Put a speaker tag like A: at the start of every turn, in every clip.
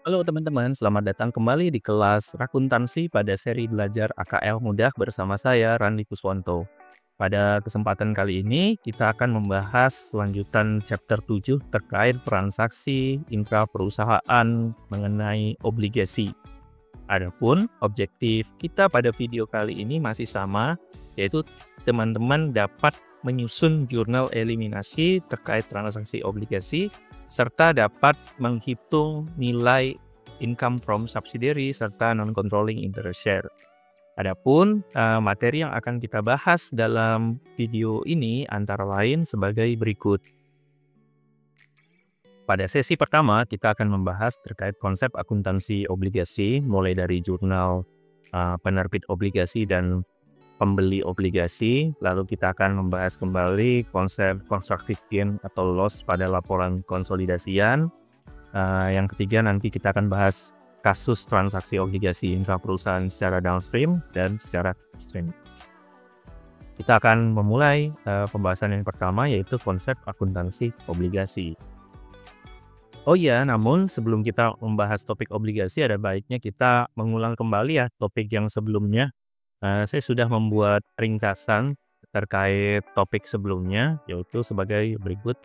A: Halo teman-teman, selamat datang kembali di kelas Akuntansi pada seri belajar AKL Mudah bersama saya Randi Kuswanto. Pada kesempatan kali ini kita akan membahas lanjutan chapter 7 terkait transaksi intra perusahaan mengenai obligasi. Adapun objektif kita pada video kali ini masih sama, yaitu teman-teman dapat menyusun jurnal eliminasi terkait transaksi obligasi serta dapat menghitung nilai income from subsidiary serta non-controlling interest share. Adapun materi yang akan kita bahas dalam video ini antara lain sebagai berikut. Pada sesi pertama, kita akan membahas terkait konsep akuntansi obligasi, mulai dari jurnal penerbit obligasi dan pembeli obligasi. Lalu kita akan membahas kembali konsep constructive gain atau loss pada laporan konsolidasian. Yang ketiga nanti kita akan bahas kasus transaksi obligasi intra perusahaan secara downstream dan secara upstream. Kita akan memulai pembahasan yang pertama, yaitu konsep akuntansi obligasi. Oh iya, namun sebelum kita membahas topik obligasi, ada baiknya kita mengulang kembali ya topik yang sebelumnya. Saya sudah membuat ringkasan terkait topik sebelumnya, yaitu sebagai berikut.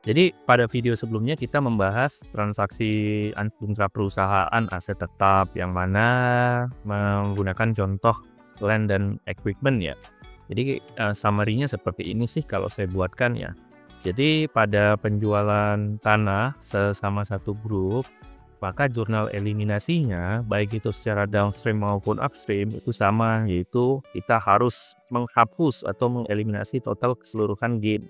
A: Jadi pada video sebelumnya kita membahas transaksi intra perusahaan aset tetap yang mana menggunakan contoh land dan equipment ya. Jadi summary-nya seperti ini sih kalau saya buatkan ya. Jadi pada penjualan tanah sesama satu grup, maka jurnal eliminasinya baik itu secara downstream maupun upstream itu sama, yaitu kita harus menghapus atau mengeliminasi total keseluruhan gain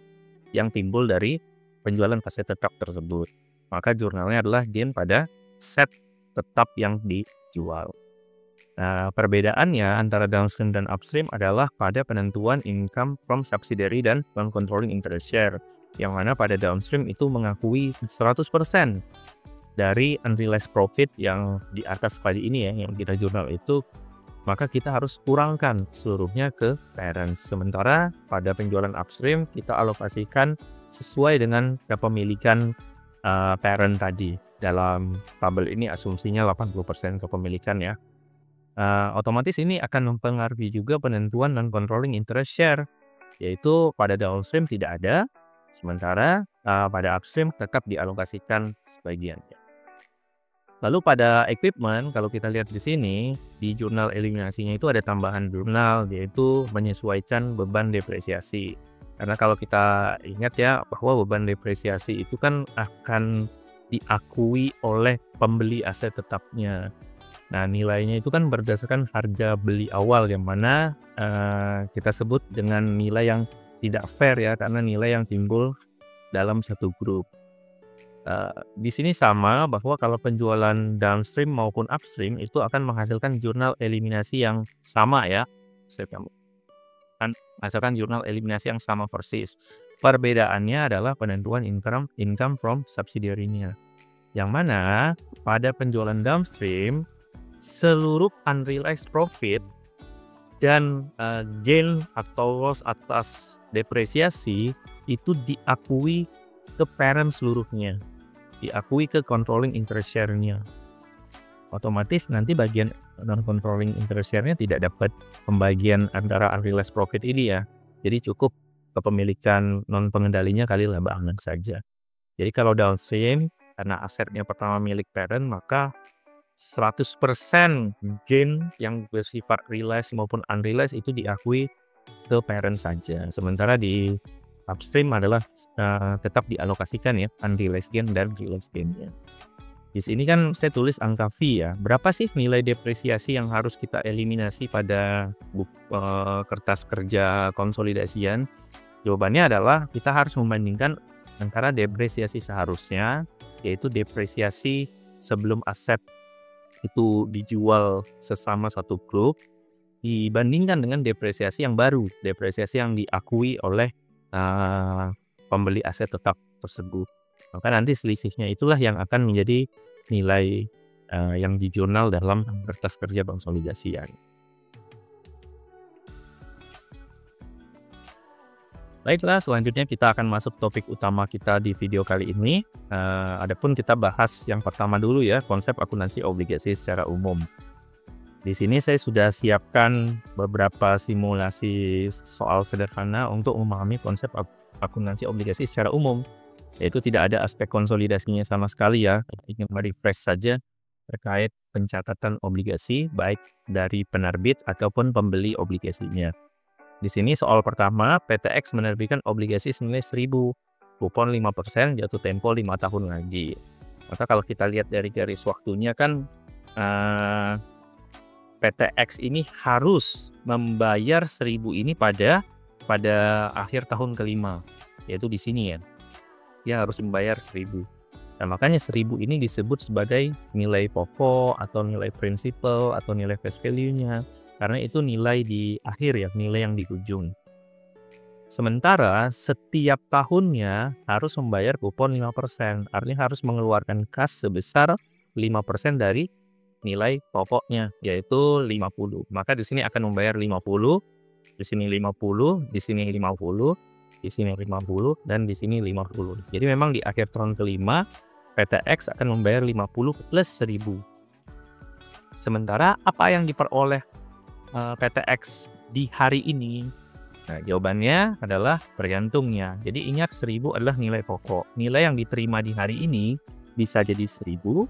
A: yang timbul dari penjualan aset tetap tersebut. Maka jurnalnya adalah gain pada set tetap yang dijual. Nah, perbedaannya antara downstream dan upstream adalah pada penentuan income from subsidiary dan non-controlling interest share, yang mana pada downstream itu mengakui 100% dari unrealized profit yang di atas tadi ini ya, yang kita jurnal itu, maka kita harus kurangkan seluruhnya ke parent. Sementara pada penjualan upstream kita alokasikan sesuai dengan kepemilikan parent tadi. Dalam tabel ini asumsinya 80% kepemilikan ya. Otomatis ini akan mempengaruhi juga penentuan non-controlling interest share, yaitu pada downstream tidak ada, sementara pada upstream tetap dialokasikan sebagiannya. Lalu pada equipment, kalau kita lihat di sini, di jurnal eliminasinya itu ada tambahan jurnal, yaitu menyesuaikan beban depresiasi. Karena kalau kita ingat ya, bahwa beban depresiasi itu kan akan diakui oleh pembeli aset tetapnya. Nah, nilainya itu kan berdasarkan harga beli awal, yang mana kita sebut dengan nilai yang tidak fair ya, karena nilai yang timbul dalam satu grup. Di sini sama bahwa kalau penjualan downstream maupun upstream itu akan menghasilkan jurnal eliminasi yang sama ya. Saya akan menghasilkan jurnal eliminasi yang sama persis. Perbedaannya adalah penentuan income from subsidiary-nya. Yang mana pada penjualan downstream seluruh unrealized profit dan gain atau loss atas depresiasi itu diakui ke parent seluruhnya, diakui ke controlling interest share-nya. Otomatis nanti bagian non-controlling interest share-nya tidak dapat pembagian antara unrealized profit ini ya. Jadi cukup kepemilikan non-pengendalinya kali laba anak saja. Jadi kalau downstream, karena asetnya pertama milik parent, maka 100% gain yang bersifat realized maupun unrealized itu diakui ke parent saja. Sementara di upstream adalah tetap dialokasikan ya unrealized gain dan realized gain-nya. Di sini kan saya tulis angka V ya. Berapa sih nilai depresiasi yang harus kita eliminasi pada kertas kerja konsolidasian? Jawabannya adalah kita harus membandingkan antara depresiasi seharusnya, yaitu depresiasi sebelum aset itu dijual sesama satu grup, dibandingkan dengan depresiasi yang baru, depresiasi yang diakui oleh pembeli aset tetap tersebut. Maka nanti selisihnya itulah yang akan menjadi nilai yang di jurnal dalam kertas kerja konsolidasian. Baiklah, selanjutnya kita akan masuk topik utama kita di video kali ini. Adapun kita bahas yang pertama dulu ya, konsep akuntansi obligasi secara umum. Di sini saya sudah siapkan beberapa simulasi soal sederhana untuk memahami konsep akuntansi obligasi secara umum. Yaitu tidak ada aspek konsolidasinya sama sekali ya. Ingin merefresh saja terkait pencatatan obligasi baik dari penerbit ataupun pembeli obligasinya. Di sini soal pertama, PTX menerbitkan obligasi senilai 1000, kupon 5%, jatuh tempo 5 tahun lagi. Maka kalau kita lihat dari garis waktunya kan PTX ini harus membayar 1000 ini pada akhir tahun kelima, yaitu di sini ya. Dia harus membayar 1000. Nah, makanya 1000 ini disebut sebagai nilai pokok atau nilai prinsipal atau nilai face value-nya. Karena itu nilai di akhir ya, nilai yang di ujung. Sementara setiap tahunnya harus membayar kupon 5%. Artinya harus mengeluarkan kas sebesar 5% dari nilai pokoknya, yaitu 50. Maka di sini akan membayar 50, di sini 50, di sini 50, di sini 50, dan di sini 50. Jadi memang di akhir tahun kelima, PTX akan membayar 50 plus 1000. Sementara apa yang diperoleh PTX di hari ini? Nah, jawabannya adalah tergantungnya. Jadi ingat 1000 adalah nilai pokok. Nilai yang diterima di hari ini bisa jadi 1000,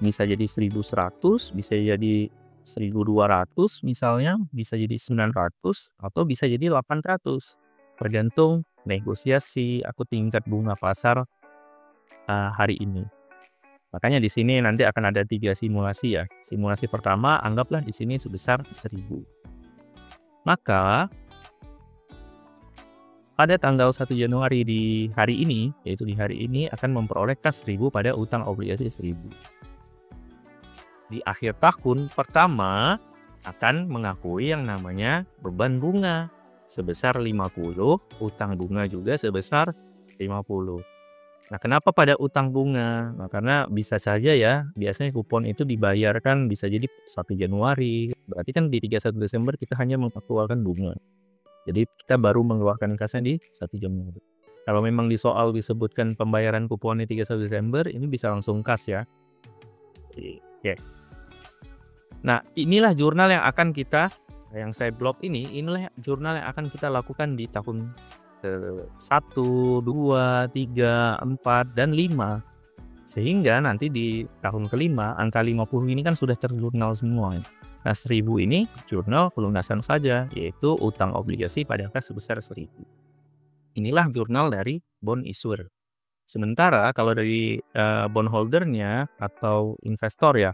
A: bisa jadi 1100, bisa jadi 1200 misalnya, bisa jadi 900, atau bisa jadi 800. Tergantung negosiasi atau tingkat bunga pasar hari ini. Makanya di sini nanti akan ada 3 simulasi ya. Simulasi pertama anggaplah di sini sebesar 1000. Maka pada tanggal 1 Januari di hari ini, yaitu di hari ini akan memperoleh kas 1000 pada utang obligasi 1000. Di akhir tahun pertama akan mengakui yang namanya beban bunga sebesar 50, utang bunga juga sebesar 50. Nah, kenapa pada utang bunga? Nah, karena bisa saja ya, biasanya kupon itu dibayarkan bisa jadi 1 Januari. Berarti kan di 31 Desember kita hanya mengeluarkan bunga. Jadi kita baru mengeluarkan kasnya di 1 Januari. Kalau memang di soal disebutkan pembayaran kuponnya 31 Desember, ini bisa langsung kas ya. Oke. Nah, inilah jurnal yang akan kita, yang saya blog ini, inilah jurnal yang akan kita lakukan di tahun 1, 2, 3, 4, dan 5. Sehingga nanti di tahun kelima, angka 50 ini kan sudah terjurnal semua. Nah, 1000 ini jurnal pelunasan saja, yaitu utang obligasi pada kas sebesar 1000. Inilah jurnal dari bond issuer. Sementara kalau dari bondholdernya atau investor ya,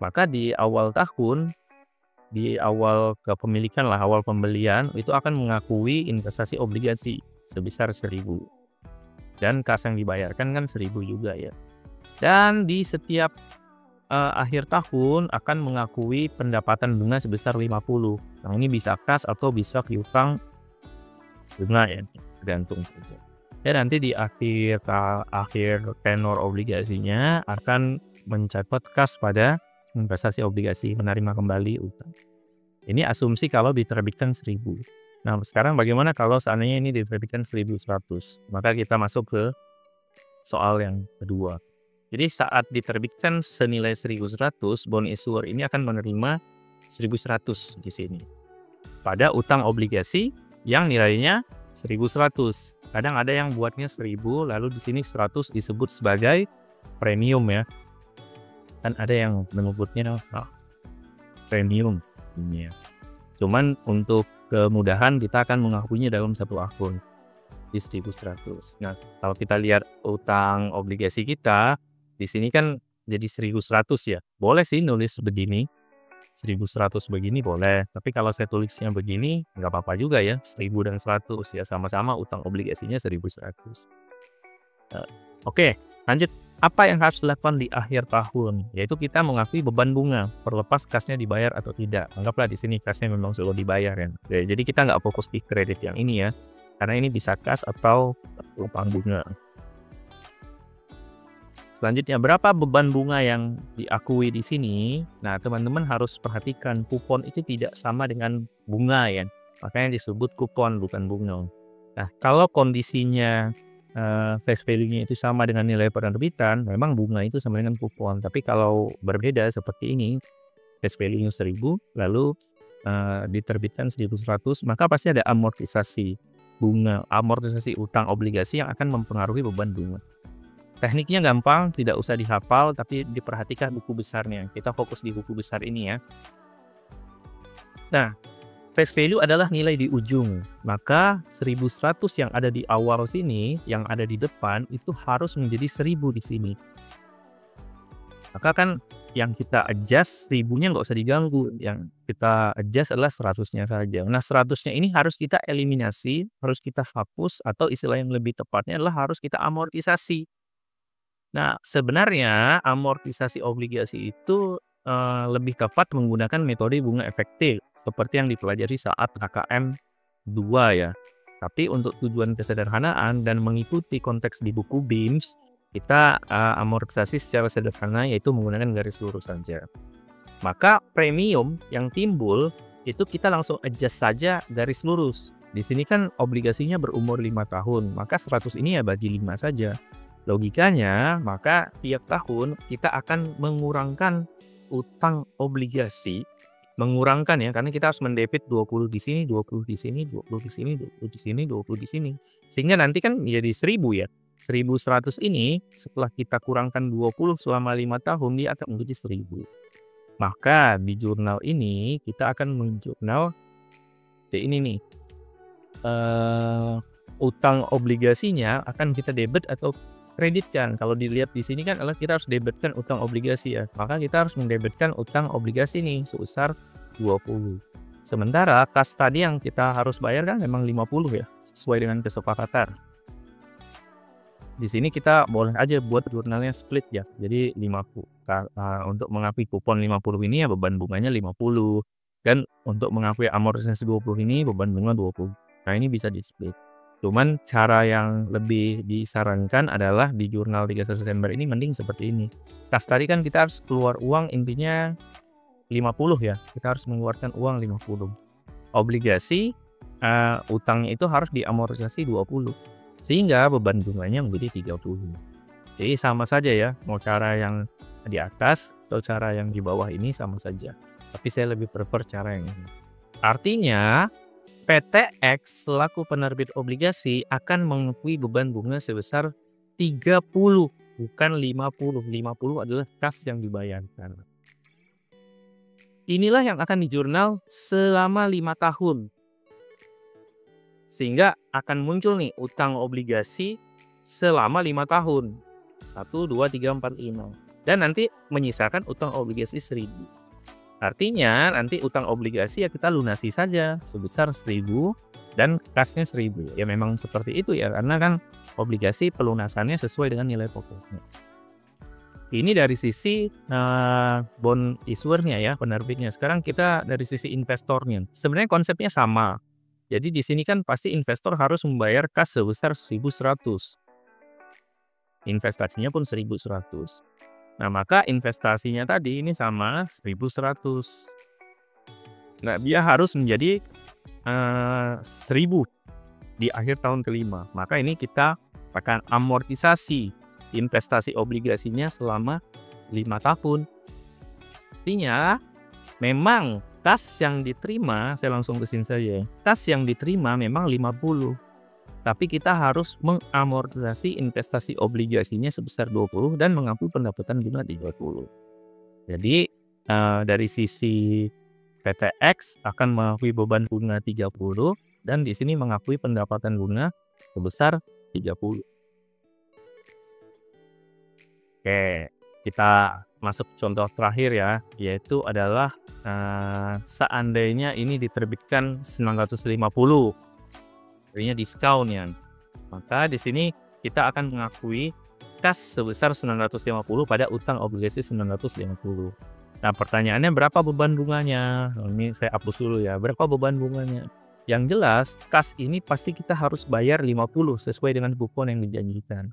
A: maka di awal tahun, di awal kepemilikan lah, awal pembelian, itu akan mengakui investasi obligasi sebesar 1000. Dan kas yang dibayarkan kan 1000 juga ya. Dan di setiap akhir tahun akan mengakui pendapatan bunga sebesar 50. Nah, ini bisa kas atau bisa piutang bunga ya, tergantung saja. Dan nanti di akhir tenor obligasinya akan mencatat kas pada investasi obligasi, menerima kembali utang. Ini asumsi kalau diterbitkan 1000. Nah, sekarang bagaimana kalau seandainya ini diterbitkan 1100? Maka kita masuk ke soal yang kedua. Jadi saat diterbitkan senilai 1100, bond issuer ini akan menerima 1100 di sini. Pada utang obligasi yang nilainya 1100. Kadang ada yang buatnya 1000, lalu di sini 100 disebut sebagai premium ya. Kan ada yang menyebutnya premium ini ya. Cuman untuk kemudahan kita akan mengakuinya dalam satu akun di 1100. Nah, kalau kita lihat utang obligasi kita di sini kan jadi 1100 ya. Boleh sih nulis begini, 1100 begini boleh. Tapi kalau saya tulisnya begini nggak apa-apa juga ya, 1000 dan 100 ya, sama-sama utang obligasinya 1100. Oke, lanjut. Apa yang harus dilakukan di akhir tahun? Yaitu kita mengakui beban bunga, terlepas kasnya dibayar atau tidak. Anggaplah di sini kasnya memang sudah dibayar ya. Jadi kita nggak fokus di kredit yang ini ya, karena ini bisa kas atau utang bunga. Selanjutnya, berapa beban bunga yang diakui di sini? Nah, teman-teman harus perhatikan kupon itu tidak sama dengan bunga ya. makanya disebut kupon bukan bunga. Nah, kalau kondisinya face value-nya itu sama dengan nilai penerbitan, memang bunga itu sama dengan kupon. Tapi kalau berbeda seperti ini, face value-nya 1.000 lalu diterbitkan 1.100, maka pasti ada amortisasi bunga, amortisasi utang obligasi yang akan mempengaruhi beban bunga. Tekniknya gampang, tidak usah dihafal, tapi diperhatikan buku besarnya. Kita fokus di buku besar ini ya. Nah, face value adalah nilai di ujung, maka 1.100 yang ada di awal sini, yang ada di depan, itu harus menjadi 1.000 di sini. Maka kan yang kita adjust 1.000-nya nggak usah diganggu, yang kita adjust adalah 100-nya saja. Nah, 100-nya ini harus kita eliminasi, harus kita hapus, atau istilah yang lebih tepatnya adalah harus kita amortisasi. Nah, sebenarnya amortisasi obligasi itu lebih tepat menggunakan metode bunga efektif seperti yang dipelajari saat KKM 2 ya. Tapi untuk tujuan kesederhanaan dan mengikuti konteks di buku BIMS, kita amortisasi secara sederhana yaitu menggunakan garis lurus saja. Maka premium yang timbul itu kita langsung adjust saja garis lurus. Di sini kan obligasinya berumur 5 tahun, maka 100 ini ya bagi 5 saja. Logikanya, maka tiap tahun kita akan mengurangkan utang obligasi, mengurangkan ya, karena kita harus mendebit 20 di sini, 20 di sini, 20 di sini, 20 di sini, 20 di sini. Sehingga nanti kan jadi 1.000 ya. 1.100 ini setelah kita kurangkan 20 selama 5 tahun, dia akan menjadi 1.000. Maka di jurnal ini kita akan menjurnal ini nih. Utang obligasinya akan kita debit atau kreditkan. Kalau dilihat di sini kan adalah kita harus debitkan utang obligasi ya. Maka kita harus mendebitkan utang obligasi nih sebesar 20. Sementara kas tadi yang kita harus bayar kan memang 50 ya, sesuai dengan kesepakatan. Di sini kita boleh aja buat jurnalnya split ya. Jadi 50. Untuk mengakui kupon 50 ini ya beban bunganya 50. Dan untuk mengakui amortisasi 20 ini beban bunga 20. Nah, ini bisa di-split. Cuman cara yang lebih disarankan adalah di jurnal 31 Desember ini mending seperti ini. Kas tadi kan kita harus keluar uang intinya 50 ya. Kita harus mengeluarkan uang 50. Obligasi utangnya itu harus diamortisasi 20. Sehingga beban bunganya menjadi 30. Jadi sama saja ya, mau cara yang di atas atau cara yang di bawah ini sama saja. Tapi saya lebih prefer cara yang ini. Artinya PTX selaku penerbit obligasi akan mengakui beban bunga sebesar 30, bukan 50. 50 adalah kas yang dibayarkan. Inilah yang akan dijurnal selama 5 tahun. Sehingga akan muncul nih utang obligasi selama 5 tahun. 1, 2, 3, 4, 5. Dan nanti menyisakan utang obligasi 1.000. Artinya nanti utang obligasi ya kita lunasi saja sebesar 1.000 dan kasnya 1.000. Ya memang seperti itu ya, karena kan obligasi pelunasannya sesuai dengan nilai pokoknya. Ini dari sisi bond issuernya ya, penerbitnya. Sekarang kita dari sisi investornya. Sebenarnya konsepnya sama. Jadi di sini kan pasti investor harus membayar kas sebesar 1.100. Investasinya pun 1.100. Nah, maka investasinya tadi ini sama 1.100. Nah, dia harus menjadi 1.000 di akhir tahun kelima. Maka ini kita akan amortisasi investasi obligasinya selama 5 tahun. Artinya memang kas yang diterima, saya langsung ke sini saja. Kas yang diterima memang 50. Tapi kita harus mengamortisasi investasi obligasinya sebesar 20 dan mengakui pendapatan bunga 30. Jadi dari sisi PTX akan mengakui beban bunga 30 dan di sini mengakui pendapatan bunga sebesar 30. Oke, kita masuk contoh terakhir ya, yaitu adalah seandainya ini diterbitkan 950. Artinya diskon ya. Maka di sini kita akan mengakui kas sebesar 950 pada utang obligasi 950. Nah, pertanyaannya berapa beban bunganya? Ini saya hapus dulu ya. Berapa beban bunganya? Yang jelas, kas ini pasti kita harus bayar 50 sesuai dengan kupon yang dijanjikan.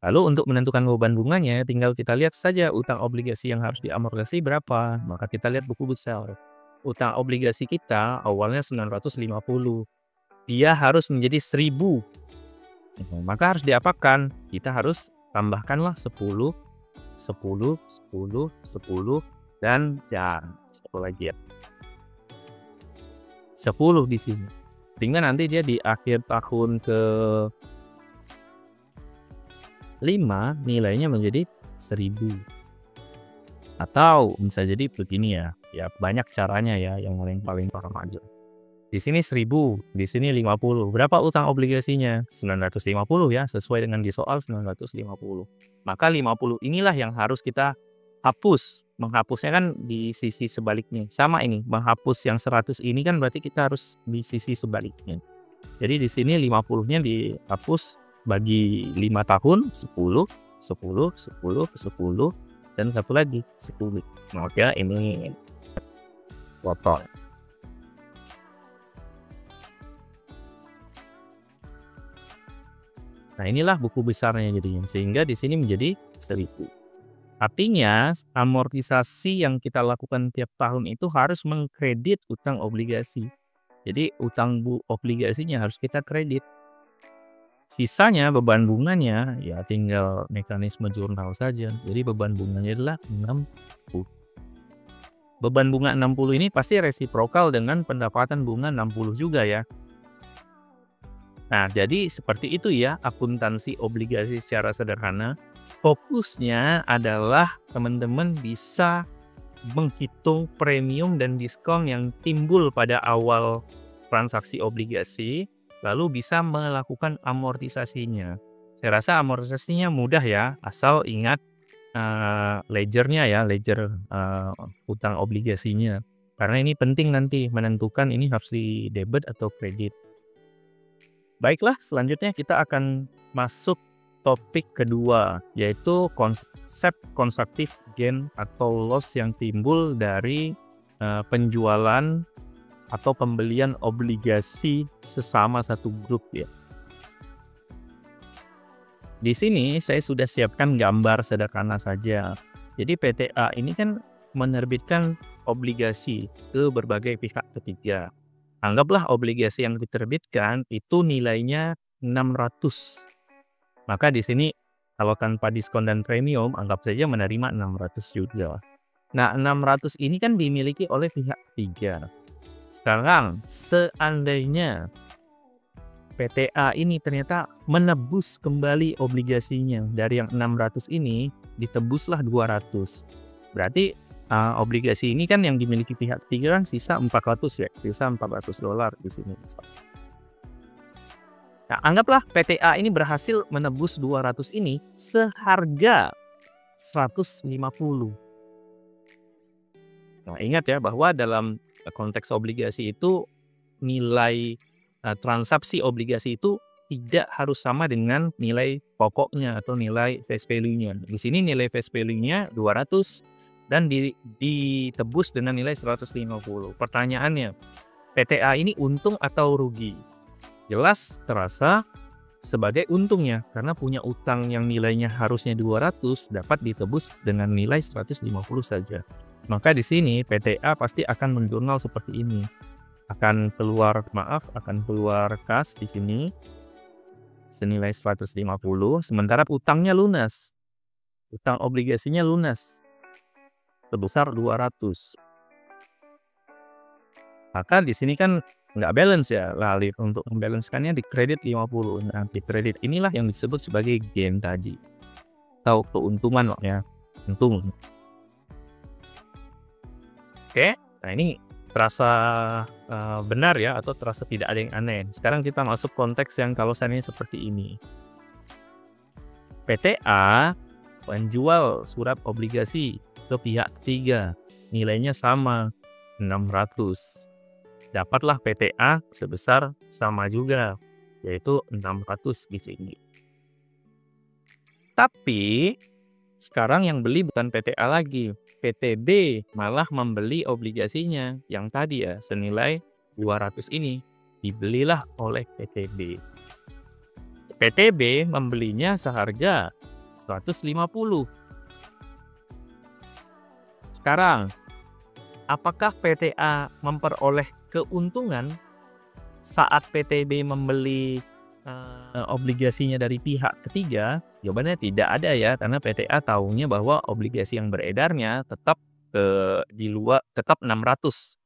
A: Lalu untuk menentukan beban bunganya, tinggal kita lihat saja utang obligasi yang harus diamortisasi berapa. Maka kita lihat buku besar. utang obligasi kita awalnya 950, dia harus menjadi 1000. Maka harus diapakan? Kita harus tambahkanlah 10, 10, 10, 10, dan ya satu lagi ya, 10 di sini. Sehingga nanti dia di akhir tahun ke-5 nilainya menjadi 1000. Atau bisa jadi begini ya, ya banyak caranya ya, yang paling paham aja. Di sini 1000, di sini 50. Berapa utang obligasinya? 950 ya, sesuai dengan di soal 950. Maka 50 inilah yang harus kita hapus. Menghapusnya kan di sisi sebaliknya. Sama ini, menghapus yang 100 ini kan berarti kita harus di sisi sebaliknya. Jadi di sini 50-nya dihapus bagi 5 tahun, 10, 10, 10, 10, dan satu lagi 10. Maka ini potong. Nah, inilah buku besarnya jadinya, sehingga di sini menjadi 1000. Artinya, amortisasi yang kita lakukan tiap tahun itu harus mengkredit utang obligasi. Jadi, utang obligasinya harus kita kredit. Sisanya beban bunganya ya tinggal mekanisme jurnal saja. Jadi, beban bunganya adalah 60. Beban bunga 60 ini pasti resiprokal dengan pendapatan bunga 60 juga ya. Nah, jadi seperti itu ya akuntansi obligasi secara sederhana. Fokusnya adalah teman-teman bisa menghitung premium dan diskon yang timbul pada awal transaksi obligasi, lalu bisa melakukan amortisasinya. Saya rasa amortisasinya mudah ya, asal ingat ledgernya ya, ledger utang obligasinya. Karena ini penting nanti menentukan ini harus di debit atau kredit. Baiklah, selanjutnya kita akan masuk topik kedua, yaitu konsep constructive gain atau loss yang timbul dari penjualan atau pembelian obligasi sesama satu grup ya. Di sini saya sudah siapkan gambar sederhana saja. Jadi PTA ini kan menerbitkan obligasi ke berbagai pihak ketiga. Anggaplah obligasi yang diterbitkan itu nilainya 600. Maka di sini kalau tanpa diskon dan premium, anggap saja menerima 600 juga. Nah, 600 ini kan dimiliki oleh pihak ketiga. Sekarang, seandainya PTA ini ternyata menebus kembali obligasinya dari yang 600 ini, ditebuslah 200. Berarti obligasi ini kan yang dimiliki pihak ketiga kan sisa 400 ya, sisa $400 di sini. Nah, anggaplah PTA ini berhasil menebus 200 ini seharga 150. Nah, ingat ya bahwa dalam konteks obligasi itu nilai transaksi obligasi itu tidak harus sama dengan nilai pokoknya atau nilai face value-nya. Di sini nilai face value-nya 200 dan ditebus dengan nilai 150. Pertanyaannya, PTA ini untung atau rugi? Jelas terasa sebagai untungnya karena punya utang yang nilainya harusnya 200 dapat ditebus dengan nilai 150 saja. Maka di sini PTA pasti akan menjurnal seperti ini. Akan keluar kas di sini senilai 150 sementara utangnya lunas. Utang obligasinya lunas sebesar 200. Maka di sini kan nggak balance ya, lalu untuk membalancekannya di kredit 50. Nah, di kredit inilah yang disebut sebagai gain tadi. Atau keuntungan ya, untung. Oke, nah ini terasa benar ya atau terasa tidak ada yang aneh. Sekarang kita masuk konteks yang kalau seandainya seperti ini. PTA menjual surat obligasi ke pihak ketiga, nilainya sama 600. Dapatlah PTA sebesar sama juga, yaitu 600 di sini. Tapi sekarang yang beli bukan PTA lagi, PTB malah membeli obligasinya yang tadi ya senilai 200 ini dibelilah oleh PTB. PTB membelinya seharga 150. Sekarang apakah PTA memperoleh keuntungan saat PTB membeli obligasinya dari pihak ketiga? Jawabannya tidak ada ya, karena PTA tahunya bahwa obligasi yang beredarnya tetap di luar, tetap 600.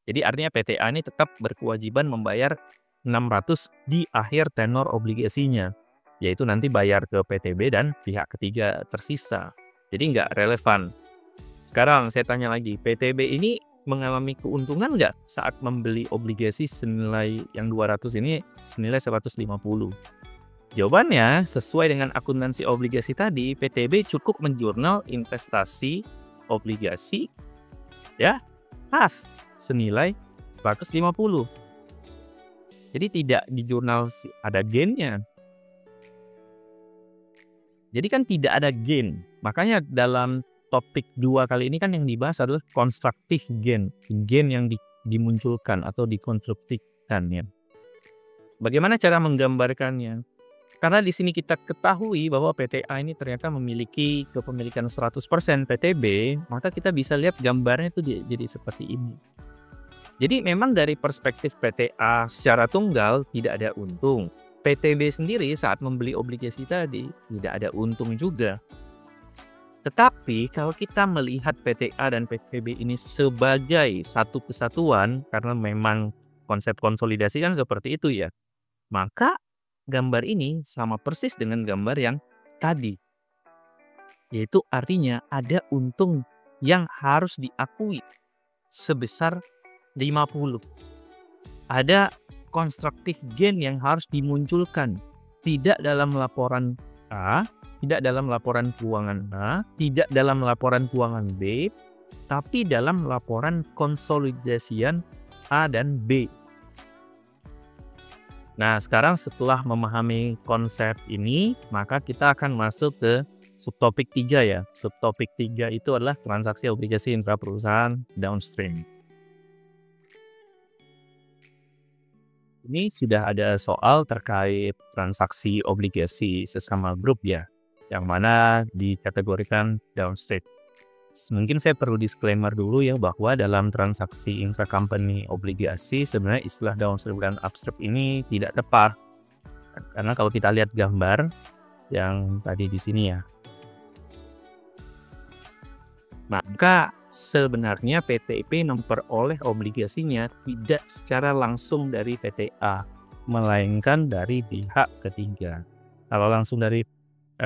A: Jadi artinya PTA ini tetap berkewajiban membayar 600 di akhir tenor obligasinya, yaitu nanti bayar ke PTB dan pihak ketiga tersisa. Jadi nggak relevan. Sekarang saya tanya lagi, PTB ini mengalami keuntungan nggak saat membeli obligasi senilai yang 200 ini senilai 150? Jawabannya, sesuai dengan akuntansi obligasi tadi, PTB cukup menjurnal investasi obligasi ya khas senilai 150. Jadi tidak di jurnal ada gainnya. Jadi kan tidak ada gain. Makanya dalam topik 2 kali ini kan yang dibahas adalah constructive gain. Gain yang dimunculkan atau dikonstruksikan ya. Bagaimana cara menggambarkannya? Karena di sini kita ketahui bahwa PTA ini ternyata memiliki kepemilikan 100% PTB, maka kita bisa lihat gambarnya itu jadi seperti ini. Jadi memang dari perspektif PTA secara tunggal tidak ada untung. PTB sendiri saat membeli obligasi tadi tidak ada untung juga. Tetapi kalau kita melihat PTA dan PTB ini sebagai satu kesatuan, karena memang konsep konsolidasi kan seperti itu ya, maka gambar ini sama persis dengan gambar yang tadi. Yaitu artinya ada untung yang harus diakui sebesar 50. Ada constructive gain yang harus dimunculkan. Tidak dalam laporan A, tidak dalam laporan keuangan A, tidak dalam laporan keuangan B, tapi dalam laporan konsolidasian A dan B. Nah, sekarang setelah memahami konsep ini, maka kita akan masuk ke subtopik 3 ya. Subtopik 3 itu adalah transaksi obligasi intraperusahaan downstream. Ini sudah ada soal terkait transaksi obligasi sesama grup ya, yang mana dikategorikan downstream. Mungkin saya perlu disclaimer dulu ya, bahwa dalam transaksi intracompany obligasi sebenarnya istilah downstream dan upstream ini tidak tepat. Karena kalau kita lihat gambar yang tadi di sini ya, maka sebenarnya PTP memperoleh obligasinya tidak secara langsung dari PTA, melainkan dari pihak ketiga. Kalau langsung dari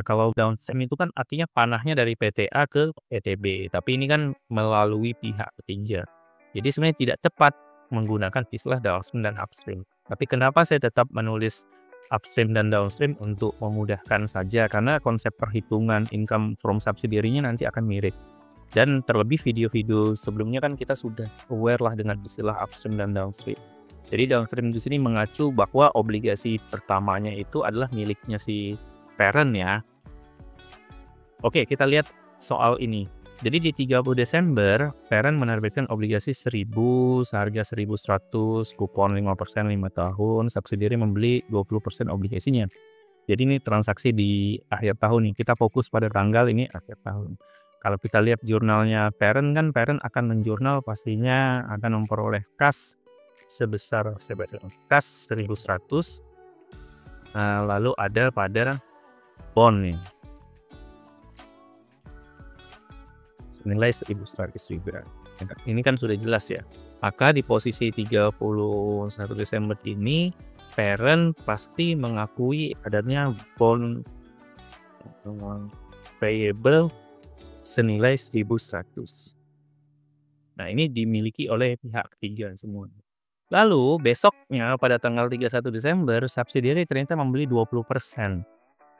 A: kalau downstream itu kan artinya panahnya dari PTA ke PTB, tapi ini kan melalui pihak ketiga. Jadi sebenarnya tidak tepat menggunakan istilah downstream dan upstream. Tapi kenapa saya tetap menulis upstream dan downstream? Untuk memudahkan saja, karena konsep perhitungan income from subsidiary-nya nanti akan mirip. Dan terlebih video-video sebelumnya kan kita sudah aware lah dengan istilah upstream dan downstream. Jadi downstream di sini mengacu bahwa obligasi pertamanya itu adalah miliknya si parent ya. Oke, kita lihat soal ini. Jadi di 30 Desember, parent menerbitkan obligasi 1000 seharga 1.100, kupon 5% 5 tahun, subsidiary membeli 20% obligasinya. Jadi ini transaksi di akhir tahun nih. Kita fokus pada tanggal ini akhir tahun. Kalau kita lihat jurnalnya parent kan, parent akan menjurnal pastinya akan memperoleh kas sebesar kas 1.100. Lalu ada pada bond nih senilai 1.100 juga. Ini kan sudah jelas ya. Maka di posisi 31 Desember ini parent pasti mengakui adanya bond payable senilai 1.100. Nah, ini dimiliki oleh pihak ketiga semua. Lalu besoknya pada tanggal 31 Desember subsidiary ternyata membeli 20%.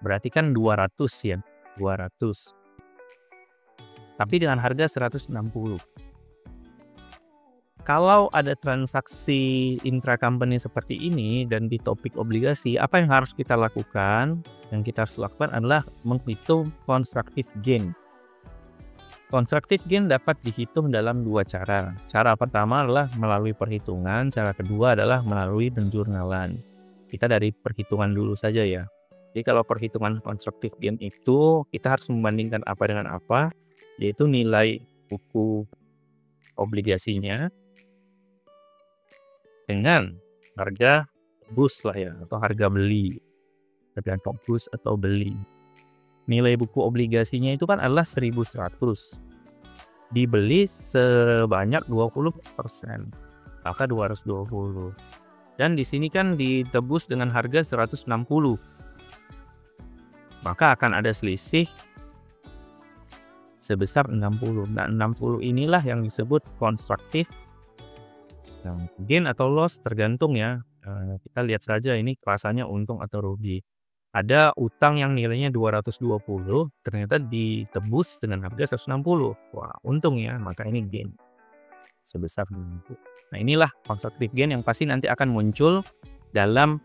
A: Berarti kan 200 ya, 200. Tapi dengan harga 160. Kalau ada transaksi intracompany seperti ini dan di topik obligasi, apa yang harus kita lakukan? Yang kita harus lakukan adalah menghitung constructive gain. Constructive gain dapat dihitung dalam 2 cara. Cara pertama adalah melalui perhitungan, cara kedua adalah melalui penjurnalan. Kita dari perhitungan dulu saja ya. Jadi kalau perhitungan constructive gain itu kita harus membandingkan apa dengan apa, yaitu nilai buku obligasinya dengan harga tebus lah ya, atau harga beli, harga tebus atau beli. Nilai buku obligasinya itu kan adalah 1.100, dibeli sebanyak 20%, maka 220. Dan di sini kan ditebus dengan harga 160, maka akan ada selisih sebesar 60. Nah, 60 inilah yang disebut konstruktif gain atau loss, tergantung ya. Kita lihat saja ini rasanya untung atau rugi. Ada utang yang nilainya 220, ternyata ditebus dengan harga 160. Wah, untung ya, maka ini gain sebesar 60. Nah, inilah konstruktif gain yang pasti nanti akan muncul dalam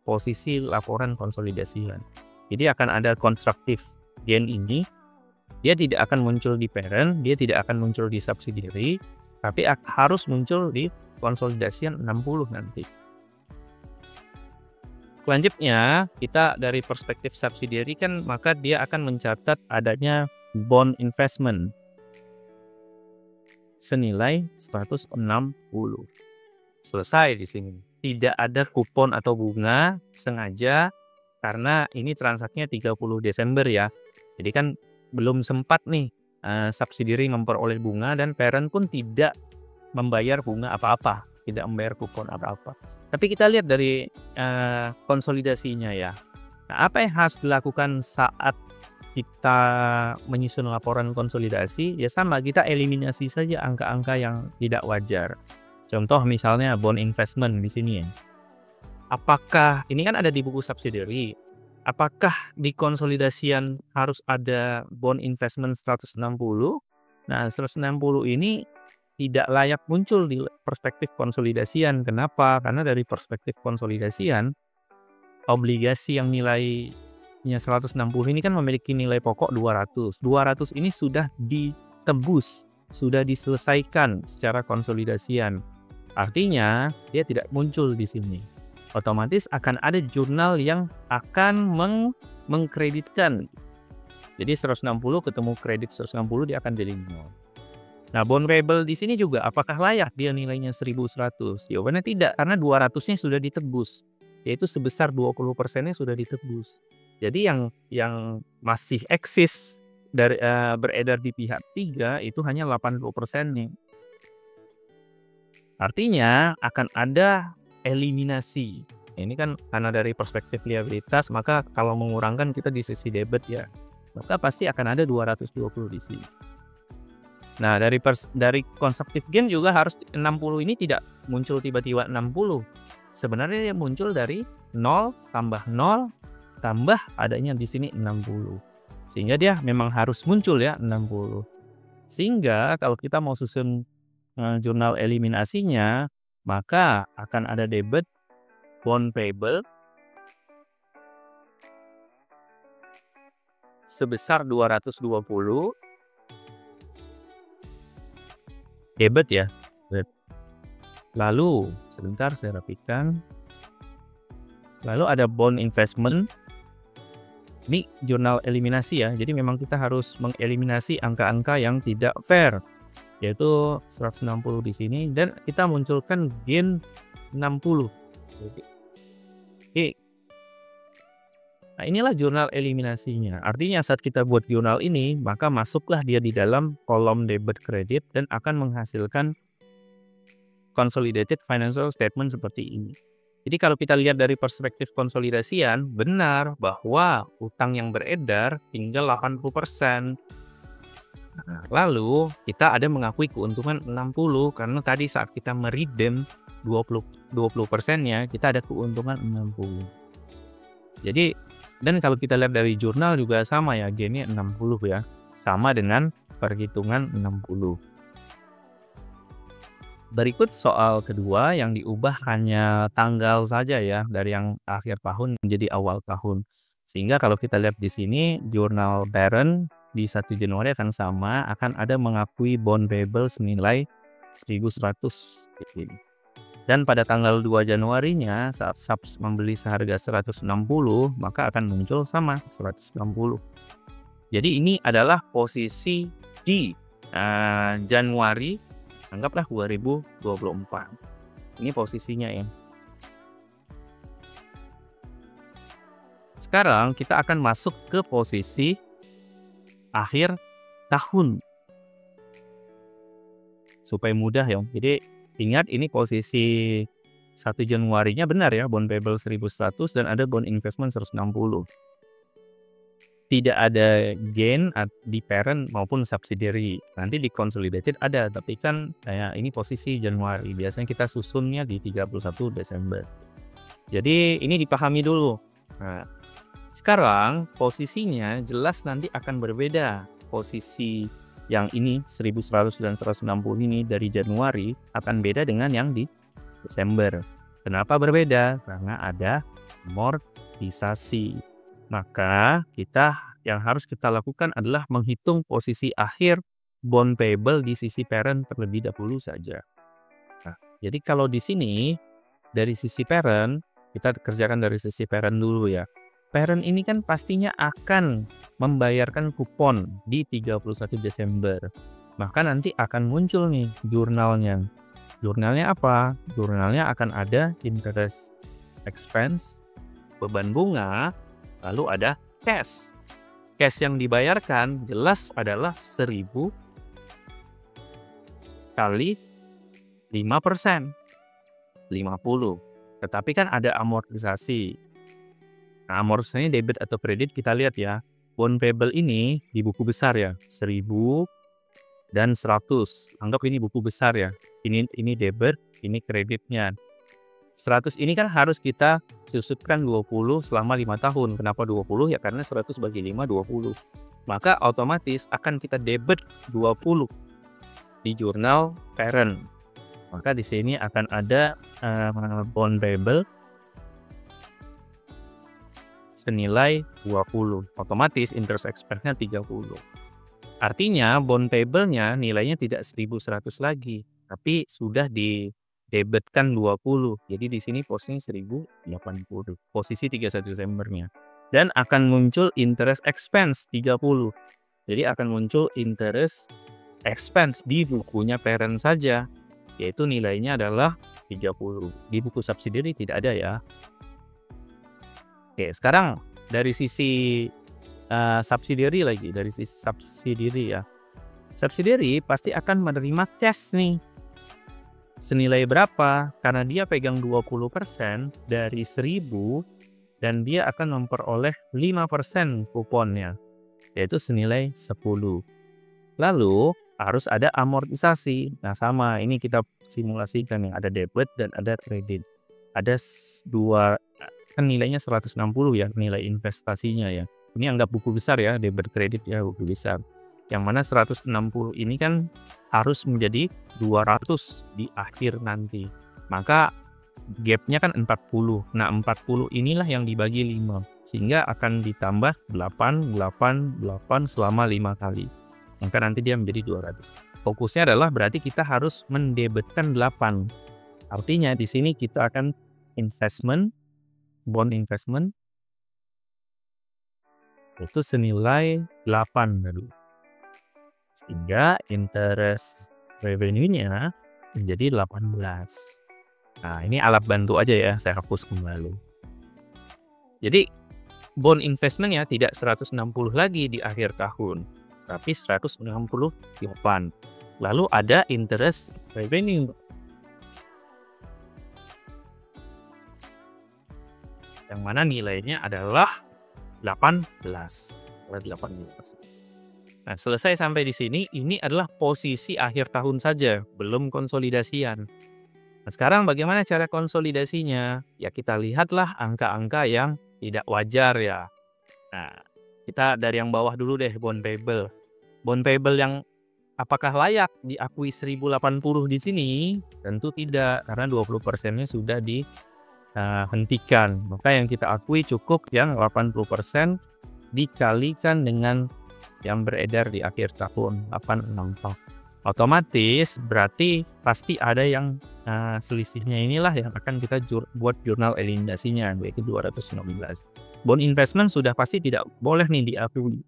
A: posisi laporan konsolidasian. Jadi akan ada konstruktif gain ini, dia tidak akan muncul di parent, dia tidak akan muncul di subsidiary, tapi harus muncul di konsolidasian 60 nanti. Selanjutnya, kita dari perspektif subsidiary kan, maka dia akan mencatat adanya bond investment senilai 160. Selesai di sini. Tidak ada kupon atau bunga sengaja, karena ini transaksinya 30 Desember ya. Jadi kan belum sempat nih subsidiary memperoleh bunga, dan parent pun tidak membayar bunga apa-apa, tidak membayar kupon apa-apa. Tapi kita lihat dari konsolidasinya ya. Nah, apa yang harus dilakukan saat kita menyusun laporan konsolidasi? Ya sama, kita eliminasi saja angka-angka yang tidak wajar. Contoh misalnya bond investment di sini ya. Apakah ini kan ada di buku subsidiary? Apakah di konsolidasian harus ada bond investment 160? Nah, 160 ini tidak layak muncul di perspektif konsolidasian. Kenapa? Karena dari perspektif konsolidasian, obligasi yang nilainya 160 ini kan memiliki nilai pokok 200. 200 ini sudah ditebus, sudah diselesaikan secara konsolidasian. Artinya, dia tidak muncul di sini. Otomatis akan ada jurnal yang akan mengkreditkan. Jadi 160 ketemu kredit 160, dia akan jadi 0. Nah, bond payable di sini juga apakah layak dia nilainya 1.100? Jawabannya tidak, karena 200-nya sudah ditebus, yaitu sebesar 20%-nya sudah ditebus. Jadi yang masih eksis dari beredar di pihak 3 itu hanya 80%-nya. Artinya akan ada eliminasi. Ini kan karena dari perspektif liabilitas, maka kalau mengurangkan kita di sisi debit ya, maka pasti akan ada 220 di sini. Nah, dari konstruktif gain juga harus 60 ini tidak muncul tiba-tiba 60. Sebenarnya dia muncul dari 0 tambah 0 tambah adanya di sini 60. Sehingga dia memang harus muncul ya 60. Sehingga kalau kita mau susun jurnal eliminasinya, maka akan ada debit bond payable sebesar 220. Debit ya. Lalu sebentar saya rapikan. Lalu ada bond investment. Ini jurnal eliminasi ya. Jadi memang kita harus mengeliminasi angka-angka yang tidak fair, yaitu 160 di sini, dan kita munculkan gain 60. Oke. Nah, inilah jurnal eliminasinya. Artinya saat kita buat jurnal ini, maka masuklah dia di dalam kolom debit kredit dan akan menghasilkan consolidated financial statement seperti ini. Jadi kalau kita lihat dari perspektif konsolidasian, benar bahwa utang yang beredar tinggal 80%. Nah, lalu kita ada mengakui keuntungan 60 karena tadi saat kita meredeem 20%-nya kita ada keuntungan 60. Jadi, dan kalau kita lihat dari jurnal juga sama ya, gainnya 60 ya. Sama dengan perhitungan 60. Berikut soal kedua yang diubah hanya tanggal saja ya, dari yang akhir tahun menjadi awal tahun. Sehingga kalau kita lihat di sini, jurnal parent di 1 Januari akan sama, akan ada mengakui bond payable senilai 1.100 di sini. Dan pada tanggal 2 Januarinya saat subs membeli seharga 160, maka akan muncul sama 160. Jadi ini adalah posisi di Januari Anggaplah 2024. Ini posisinya ya. Sekarang kita akan masuk ke posisi akhir tahun. Supaya mudah ya. Jadi ingat ini posisi 1 Januarinya benar ya, bond payable 1.100 dan ada bond investment 160. Tidak ada gain di parent maupun subsidiary. Nanti di consolidated ada, tapi kan kayak ini posisi Januari. Biasanya kita susunnya di 31 Desember. Jadi ini dipahami dulu. Nah, sekarang posisinya jelas nanti akan berbeda. Posisi yang ini 1.100 dan 160 ini dari Januari akan beda dengan yang di Desember. Kenapa berbeda? Karena ada amortisasi. Maka yang harus kita lakukan adalah menghitung posisi akhir bond payable di sisi parent terlebih dahulu saja. Nah, jadi kalau di sini dari sisi parent, kita kerjakan dari sisi parent dulu ya. Parent ini kan pastinya akan membayarkan kupon di 31 Desember. Maka nanti akan muncul nih jurnalnya. Jurnalnya apa? Jurnalnya akan ada interest expense, beban bunga, lalu ada cash. Cash yang dibayarkan jelas adalah 1.000 kali 5%, 50. Tetapi kan ada amortisasi. Nah, amortisasinya debit atau kredit kita lihat ya. Bond payable ini di buku besar ya, 1.000 dan 100. Anggap ini buku besar ya. Ini debit, ini kreditnya. 100 ini kan harus kita susutkan 20 selama 5 tahun. Kenapa 20? Ya karena 100 bagi 5, 20. Maka otomatis akan kita debit 20 di jurnal parent. Maka di sini akan ada bond payable senilai 20. Otomatis interest expense-nya 30. Artinya bond payable-nya nilainya tidak 1.100 lagi, tapi sudah debetkan 20. Jadi di sini posisinya 1.080. Posisi 31 Desembernya. Dan akan muncul interest expense 30. Jadi akan muncul interest expense di bukunya parent saja, yaitu nilainya adalah 30. Di buku subsidiary tidak ada ya. Oke, sekarang dari sisi subsidiary lagi, dari sisi subsidiary ya. Subsidiary pasti akan menerima cash nih. Senilai berapa? Karena dia pegang 20% dari 1.000 dan dia akan memperoleh 5% kuponnya, yaitu senilai 10. Lalu harus ada amortisasi. Nah sama, ini kita simulasikan yang ada debit dan ada kredit. Ada dua, kan nilainya 160 ya, nilai investasinya ya. Ini anggap buku besar ya, debit kredit ya, buku besar. Yang mana 160 ini kan harus menjadi 200 di akhir nanti. Maka gapnya kan 40. Nah 40 inilah yang dibagi 5. Sehingga akan ditambah 8, 8, 8 selama 5 kali. Maka nanti dia menjadi 200. Fokusnya adalah berarti kita harus mendebetkan 8. Artinya di sini kita akan investment, bond investment, itu senilai 8 dulu. Sehingga interest revenue-nya menjadi 18. Nah, ini alat bantu aja ya, saya hapus kembali. Jadi, bond investment-nya tidak 160 lagi di akhir tahun, tapi 168. Lalu ada interest revenue. Yang mana nilainya adalah 18. Nah, selesai sampai di sini, ini adalah posisi akhir tahun saja, belum konsolidasian. Nah, sekarang bagaimana cara konsolidasinya? Ya kita lihatlah angka-angka yang tidak wajar ya. Nah, kita dari yang bawah dulu deh, bond payable. Bond payable yang apakah layak diakui 1080 di sini? Tentu tidak, karena 20%-nya sudah dihentikan. Maka yang kita akui cukup yang 80% dikalikan dengan yang beredar di akhir tahun 864. Otomatis berarti pasti ada yang selisihnya inilah yang akan kita buat jurnal eliminasinya, yaitu 216. Bond investment sudah pasti tidak boleh nih diakui,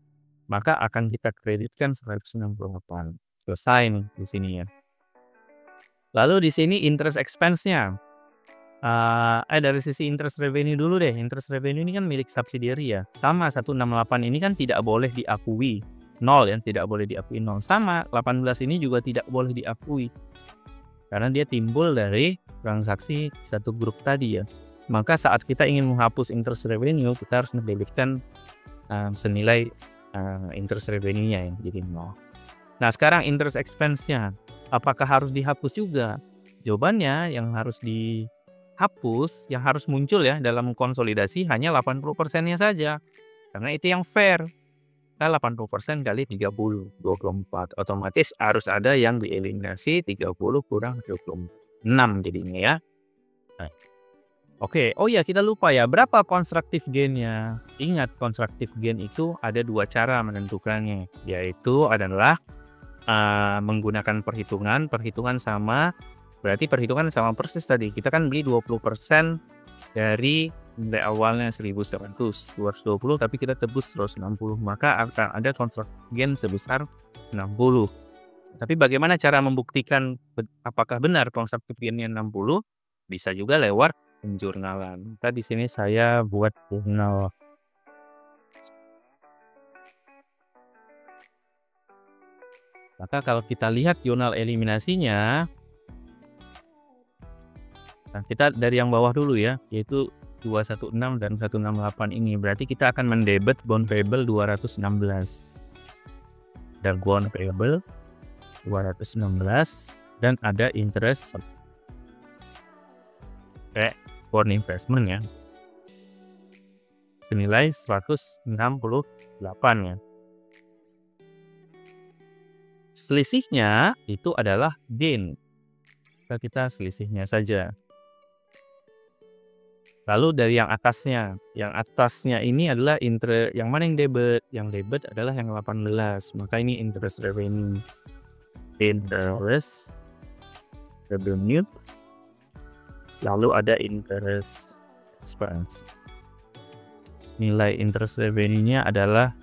A: maka akan kita kreditkan 168. Selesai nih di sini ya. Lalu di sini interest expense-nya. Dari sisi interest revenue dulu deh. Interest revenue ini kan milik subsidiary ya. Sama 168 ini kan tidak boleh diakui. 0 ya, tidak boleh diakui 0. Sama 18 ini juga tidak boleh diakui. Karena dia timbul dari transaksi satu grup tadi ya. Maka saat kita ingin menghapus interest revenue, kita harus mendebitkan senilai interest revenue-nya yang jadi 0. Nah, sekarang interest expense-nya. Apakah harus dihapus juga? Jawabannya yang harus dihapus, yang harus muncul ya dalam konsolidasi hanya 80%-nya saja. Karena itu yang fair. Nah, 80% kali 30, 24. Otomatis harus ada yang dieliminasi 30 kurang 26 jadinya ya. Nah, oke, oh ya kita lupa ya, berapa constructive gain-nya? Ingat, constructive gain itu ada 2 cara menentukannya, yaitu adalah menggunakan perhitungan sama, berarti perhitungan sama persis tadi. Kita kan beli 20% dari nilai awalnya 1.100, 220 tapi kita tebus 160, maka akan ada constructive gain sebesar 60. Tapi bagaimana cara membuktikan apakah benar constructive gain-nya 60? Bisa juga lewat penjurnalan. Di sini saya buat jurnal. Maka kalau kita lihat jurnal eliminasinya, nah kita dari yang bawah dulu ya, yaitu 216 dan 168 ini. Berarti kita akan mendebet bond payable 216. Dan bond payable 216 dan ada interest bond investment ya. Senilai 168 ya. Selisihnya itu adalah gain. Kita selisihnya saja. Lalu dari yang atasnya ini adalah yang mana yang debit? Yang debit adalah yang 18. Maka ini interest revenue. Interest revenue. Lalu ada interest expense. Nilai interest revenue-nya adalah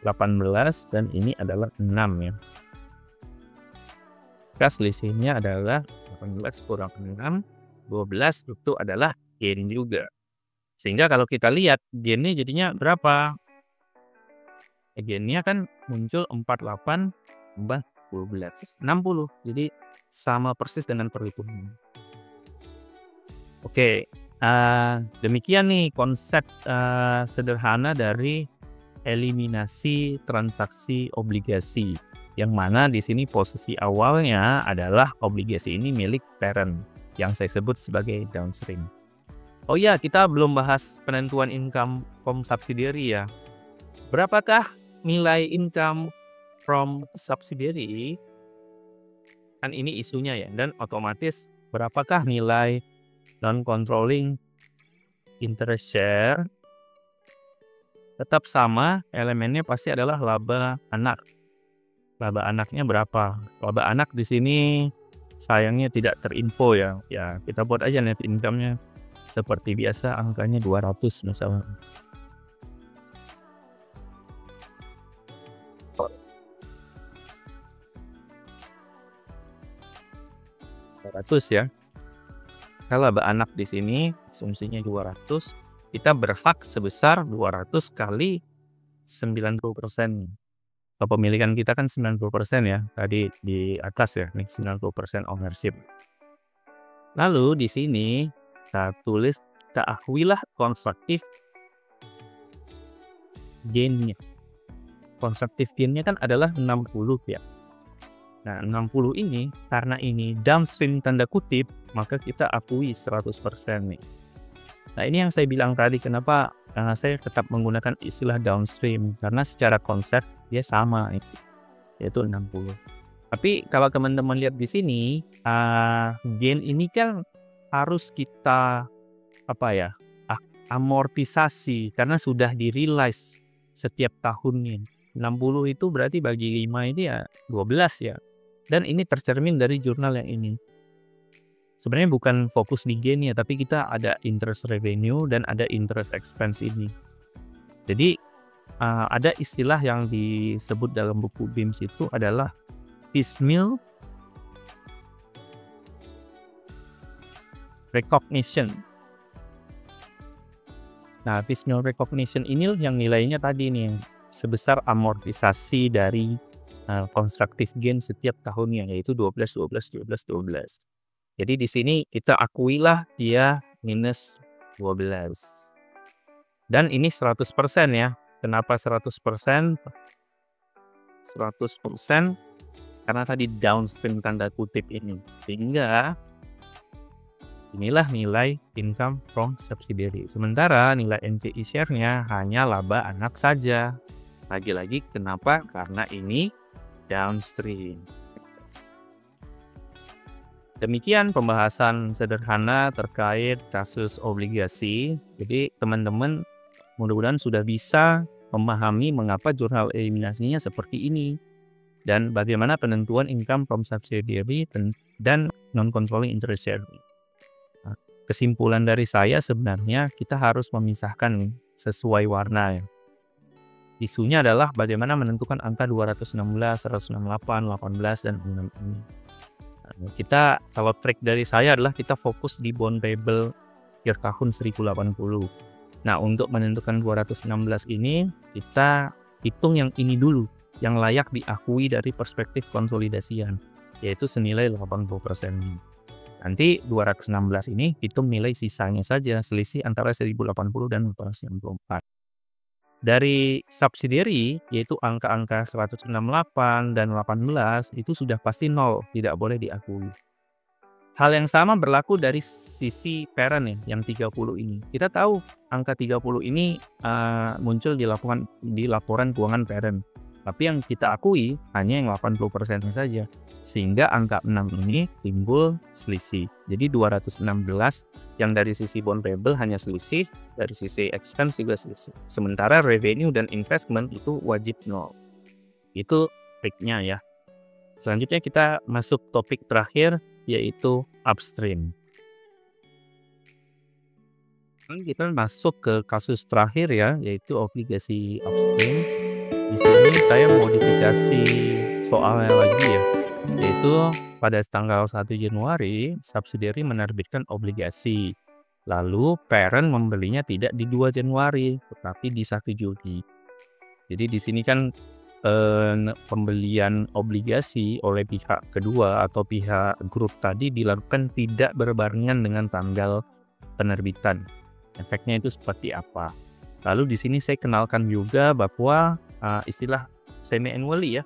A: 18 dan ini adalah 6 ya. Selisihnya adalah 18 kurang 6, 12 itu adalah gain juga. Sehingga kalau kita lihat gainnya jadinya berapa? Gainnya kan muncul 48 tambah 12, 60. Jadi sama persis dengan perhitungan. Oke, demikian nih konsep sederhana dari eliminasi transaksi obligasi, yang mana di sini posisi awalnya adalah obligasi ini milik parent yang saya sebut sebagai downstream. Oh ya, kita belum bahas penentuan income from subsidiary ya. Berapakah nilai income from subsidiary? Kan ini isunya ya, dan otomatis berapakah nilai non-controlling interest share? Tetap sama, elemennya pasti adalah laba anak. Laba anaknya berapa? Laba anak di sini sayangnya tidak terinfo ya. Ya, kita buat aja net income-nya seperti biasa, angkanya 200 misalnya. Ya. Kalau laba anak di sini asumsinya 200, kita berhak sebesar 200 kali 90%. Kepemilikan kita kan 90% ya, tadi di atas ya, nih 90% ownership. Lalu di sini kita tulis, kita akuilah constructive gain-nya. Constructive gain-nya kan adalah 60 ya. Nah, 60 ini karena ini downstream tanda kutip, maka kita akui 100% nih. Nah, ini yang saya bilang tadi, kenapa saya tetap menggunakan istilah downstream, karena secara konsep dia sama, yaitu 60. Tapi kalau teman-teman lihat di sini, gain ini kan harus kita amortisasi karena sudah di-realize setiap tahunnya. 60 itu berarti bagi 5 ini ya 12 ya. Dan ini tercermin dari jurnal yang ini. Sebenarnya bukan fokus di gain-nya, tapi kita ada interest revenue dan ada interest expense ini. Jadi ada istilah yang disebut dalam buku BIMS itu adalah piecemeal recognition. Nah, piecemeal recognition ini yang nilainya tadi nih sebesar amortisasi dari constructive gain setiap tahunnya, yaitu 12, 12, 12, 12. Jadi di sini kita akuilah dia minus 12. Dan ini 100% ya. Kenapa 100%? 100% karena tadi downstream tanda kutip ini. Sehingga inilah nilai income from subsidiary. Sementara nilai NPI share-nya hanya laba anak saja. Lagi-lagi kenapa? Karena ini downstream. Demikian pembahasan sederhana terkait kasus obligasi. Jadi teman-teman mudah-mudahan sudah bisa memahami mengapa jurnal eliminasinya seperti ini. Dan bagaimana penentuan income from subsidiary dan non-controlling interest share. Nah, kesimpulan dari saya sebenarnya kita harus memisahkan sesuai warna ya. Isunya adalah bagaimana menentukan angka 216, 168, 18, dan 6 ini. Nah, kita kalau trik dari saya adalah kita fokus di bond payable akhir tahun 1080. Nah, untuk menentukan 216 ini kita hitung yang ini dulu, yang layak diakui dari perspektif konsolidasian, yaitu senilai 80%. Nanti 216 ini hitung nilai sisanya saja, selisih antara 1080 dan 494. Dari subsidiary, yaitu angka-angka 168 dan 18, itu sudah pasti 0, tidak boleh diakui. Hal yang sama berlaku dari sisi parent ya, yang 30 ini. Kita tahu angka 30 ini muncul di laporan keuangan parent. Tapi yang kita akui hanya yang 80% saja. Sehingga angka 6 ini timbul selisih. Jadi 216 yang dari sisi bond payable hanya selisih, dari sisi expense juga selisih. Sementara revenue dan investment itu wajib 0. Itu triknya ya. Selanjutnya kita masuk topik terakhir, yaitu upstream. Kita masuk ke kasus terakhir ya, yaitu obligasi upstream. Di sini saya modifikasi soalnya lagi ya, yaitu pada tanggal 1 Januari subsidiary menerbitkan obligasi. Lalu parent membelinya tidak di 2 Januari, tetapi di 1 Juli. Jadi di sini kan pembelian obligasi oleh pihak kedua atau pihak grup tadi dilakukan tidak berbarengan dengan tanggal penerbitan. Efeknya itu seperti apa? Lalu di sini saya kenalkan juga bahwa istilah semi-annually ya.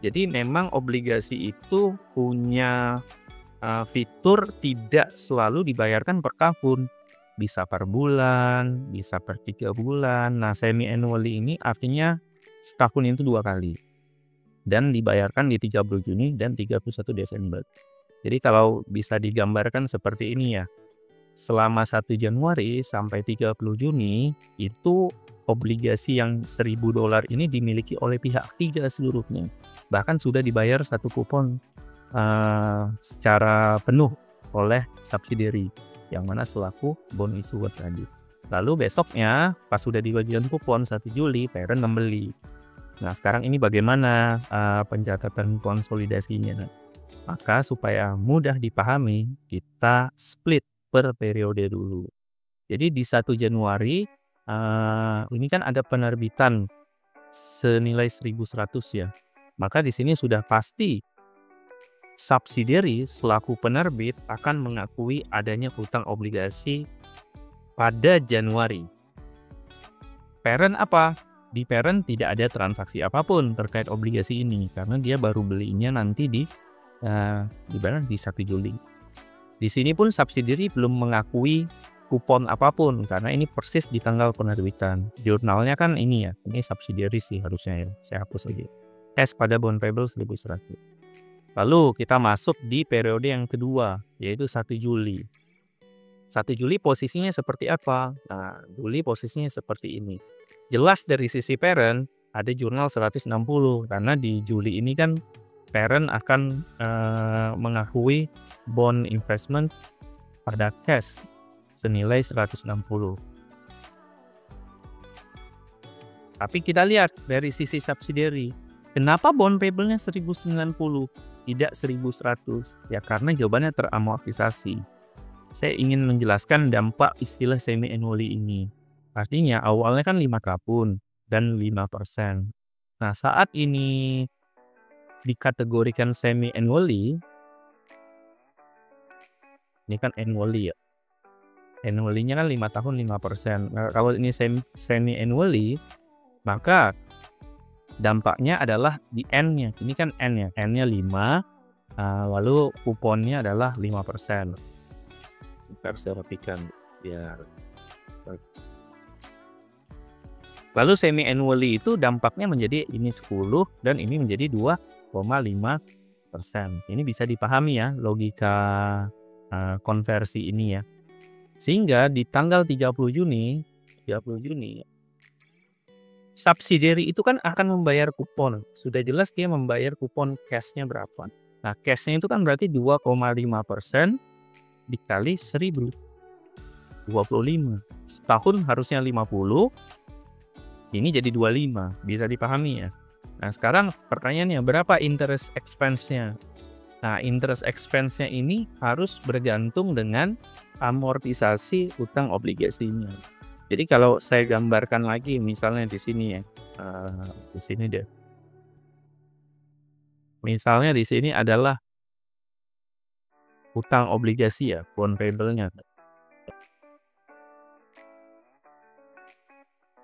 A: Jadi memang obligasi itu punya fitur tidak selalu dibayarkan per tahun. Bisa per bulan, bisa per 3 bulan. Nah, semi-annually ini artinya setahun itu 2 kali. Dan dibayarkan di 30 Juni dan 31 Desember. Jadi kalau bisa digambarkan seperti ini ya. Selama 1 Januari sampai 30 Juni itu obligasi yang $1.000 ini dimiliki oleh pihak ketiga seluruhnya. Bahkan sudah dibayar satu kupon secara penuh oleh subsidiary yang mana selaku bond issuer tadi. Lalu besoknya pas sudah dibagikan kupon 1 Juli parent membeli. Nah, sekarang ini bagaimana pencatatan konsolidasinya? Maka supaya mudah dipahami, kita split per periode dulu. Jadi di 1 Januari ini kan ada penerbitan senilai 1.100 ya. Maka di sini sudah pasti subsidiary selaku penerbit akan mengakui adanya hutang obligasi pada Januari. Parent apa? Di parent tidak ada transaksi apapun terkait obligasi ini karena dia baru belinya nanti di 1 Juli. Di sini pun subsidiary belum mengakui kupon apapun karena ini persis di tanggal penerbitan. Jurnalnya kan ini ya, ini subsidiary sih harusnya ya. Saya hapus aja. S pada bond payable 1.100. Lalu kita masuk di periode yang kedua, yaitu 1 Juli. 1 Juli posisinya seperti apa? Nah, Juli posisinya seperti ini. Jelas dari sisi parent ada jurnal 160 karena di Juli ini kan parent akan mengakui bond investment pada cash senilai 160. Tapi kita lihat dari sisi subsidiary, kenapa bond payable-nya 1090 tidak 1100? Ya karena jawabannya teramortisasi. saya ingin menjelaskan dampak istilah semi annually ini. Artinya awalnya kan 5 tahun dan 5%. Nah, saat ini dikategorikan semi annually, ini kan annually ya. Annually-nya kan 5 tahun 5%. Nah, kalau ini semi annually, maka dampaknya adalah di N-nya. Ini kan N-nya. N-nya 5, lalu kuponnya adalah 5%. Bentar saya rapikan biar bagus. Lalu semi annually itu dampaknya menjadi ini 10 dan ini menjadi 2,5%. Ini bisa dipahami ya logika konversi ini ya. Sehingga di tanggal 30 Juni subsidiary itu kan akan membayar kupon. Sudah jelas dia membayar kupon cash-nya berapa. Nah, cash-nya itu kan berarti 2,5% dikali 1000. 25. Setahun harusnya 50. Ini jadi 25. Bisa dipahami ya. Nah, sekarang pertanyaannya berapa interest expense-nya? Nah, interest expense-nya ini harus bergantung dengan amortisasi utang obligasinya. Jadi kalau saya gambarkan lagi misalnya di sini ya, di sini deh. Misalnya di sini adalah utang obligasi ya, bond payable-nya.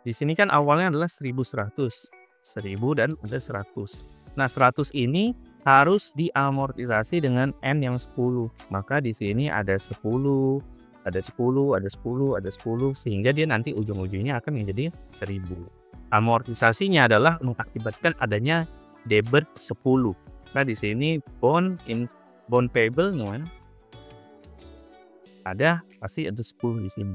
A: Di sini kan awalnya adalah 1.100, 1000 dan ada 100. Nah, 100 ini harus diamortisasi dengan N yang 10. Maka di sini ada 10, ada 10, ada 10, ada 10, sehingga dia nanti ujung-ujungnya akan menjadi 1000. Amortisasinya adalah mengakibatkan adanya debit 10. Nah, di sini bond payable-nya ada pasti ada 10 di sini.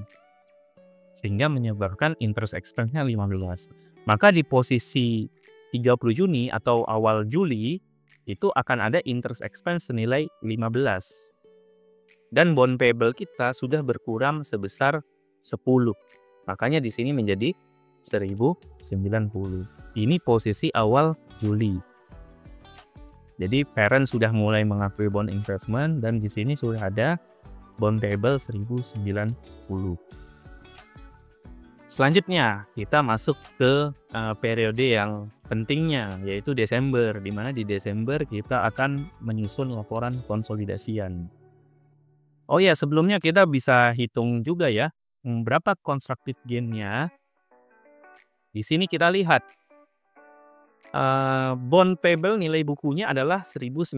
A: Sehingga menyebabkan interest expense-nya 15. Maka di posisi 30 Juni atau awal Juli itu akan ada interest expense senilai 15. Dan bond payable kita sudah berkurang sebesar 10. Makanya di sini menjadi 1090. Ini posisi awal Juli. Jadi parent sudah mulai mengakui bond investment dan di sini sudah ada bond payable 1090. Selanjutnya kita masuk ke periode yang pentingnya yaitu Desember, di mana di Desember kita akan menyusun laporan konsolidasian. Oh ya, sebelumnya kita bisa hitung juga ya berapa constructive gain-nya. Di sini kita lihat bond payable nilai bukunya adalah 1090.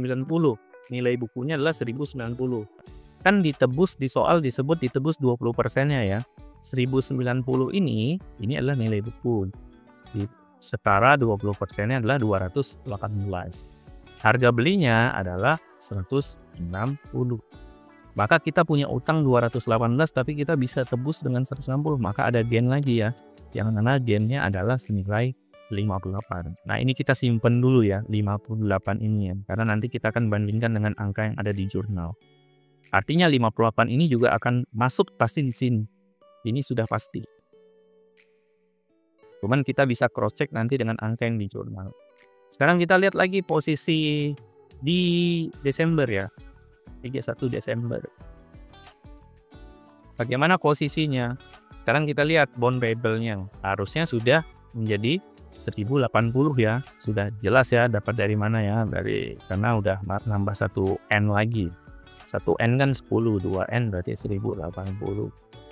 A: Nilai bukunya adalah 1090. Kan ditebus di soal disebut ditebus 20%-nya ya. 1090 ini adalah nilai buku. Setara 20%-nya adalah 218. Harga belinya adalah 160. Maka kita punya utang 218 tapi kita bisa tebus dengan 160. Maka ada gain lagi ya. Yang mana gainnya adalah senilai 58. Nah, ini kita simpen dulu ya 58 ini ya. Karena nanti kita akan bandingkan dengan angka yang ada di jurnal. Artinya 58 ini juga akan masuk pasti di sini. Ini sudah pasti. Cuman kita bisa cross check nanti dengan angka yang di jurnal. Sekarang kita lihat lagi posisi di Desember ya. 31 Desember. Bagaimana posisinya? Sekarang kita lihat bond payable-nya. Harusnya sudah menjadi 1080 ya. Sudah jelas ya dapat dari mana ya. Karena udah nambah 1 N lagi. 1 N kan 10, 2 N berarti 1080.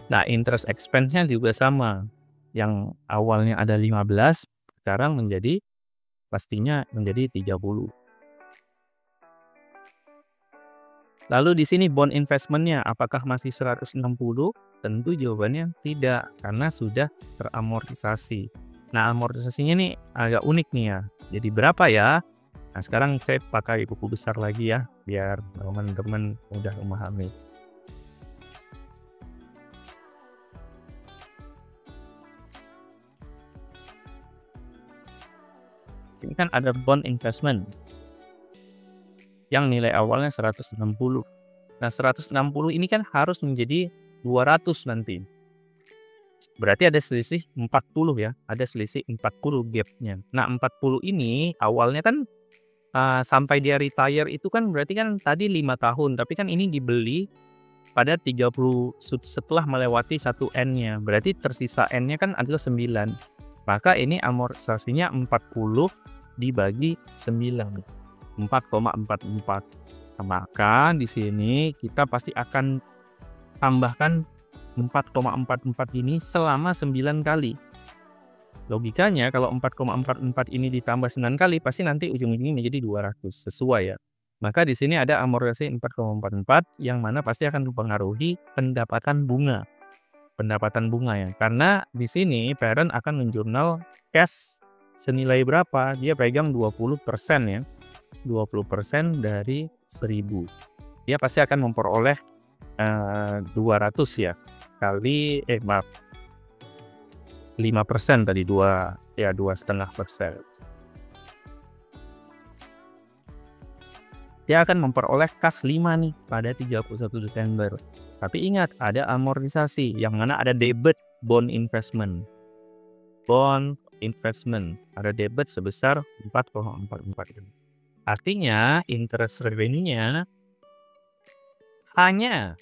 A: Nah, interest expense-nya juga sama. Yang awalnya ada 15, sekarang menjadi pastinya menjadi 30. Lalu di sini bond investment-nya apakah masih 160? Tentu jawabannya tidak, karena sudah teramortisasi. Nah, amortisasinya nih agak unik nih ya. Jadi berapa ya? Nah, sekarang saya pakai buku besar lagi ya, biar teman-teman mudah memahami. Sini kan ada bond investment yang nilai awalnya 160. Nah, 160 ini kan harus menjadi 200 nanti. Berarti ada selisih 40 ya, ada selisih 40 gap-nya. Nah, 40 ini awalnya kan sampai dia retire itu kan berarti kan tadi 5 tahun, tapi kan ini dibeli pada 30 setelah melewati 1 N-nya. Berarti tersisa N-nya kan adalah 9. Maka ini amortisasinya 40 dibagi 9. 4,44. Maka di sini kita pasti akan tambahkan 4,44 ini selama 9 kali. Logikanya kalau 4,44 ini ditambah 9 kali pasti nanti ujung-ujungnya menjadi 200, sesuai ya. Maka di sini ada amortisasi 4,44 yang mana pasti akan mempengaruhi pendapatan bunga. Pendapatan bunga ya. Karena di sini parent akan menjurnal cash senilai berapa? Dia pegang 20% ya. 20% dari 1000. Dia pasti akan memperoleh 200 ya. Kali 5% tadi, 2,5%. Dia akan memperoleh kas 5 nih pada 31 Desember. Tapi ingat, ada amortisasi yang mana ada debit bond investment. Bond investment ada debit sebesar 4,44. Artinya interest revenue-nya hanya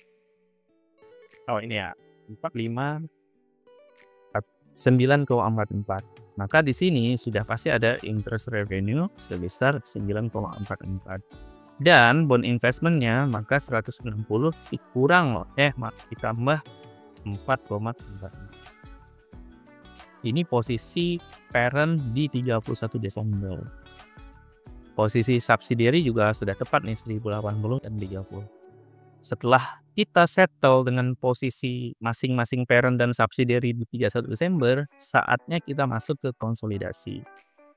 A: 9,44. Maka di sini sudah pasti ada interest revenue sebesar 9,44. Dan bond investmentnya maka 160 dikurang ditambah 4,44. Ini posisi parent di 31 Desember. Posisi subsidiary juga sudah tepat nih, 1080 dan 30. Setelah kita settle dengan posisi masing-masing parent dan subsidiary di 31 Desember, saatnya kita masuk ke konsolidasi.